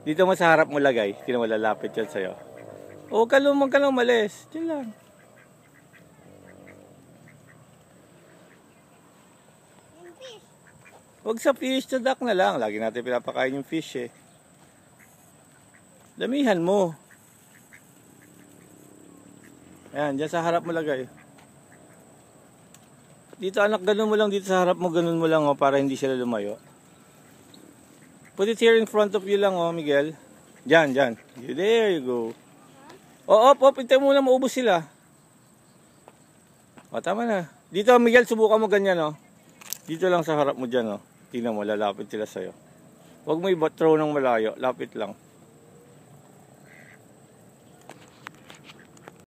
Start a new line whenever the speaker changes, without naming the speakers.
Dito mo sa harap mo lagay. Hindi mo lalapit yan sa'yo. O, ka lang umalis. Diyan lang. Huwag sa fish, sa duck na lang. Lagi natin pinapakain yung fish eh. Damihan mo. Ayan, dyan sa harap mo lagay. Dito anak, ganun mo lang dito sa harap mo, ganun mo lang oh, para hindi sila lumayo. Put it here in front of you lang oh, Miguel. Diyan. There you go. Oh, hintay mo muna maubos sila. O, tama na. Dito, Miguel, subukan mo ganyan oh. Dito lang sa harap mo dyan oh. Tingnan mo, lalapit sila sa'yo. Huwag mo i-throw ng malayo, lapit lang.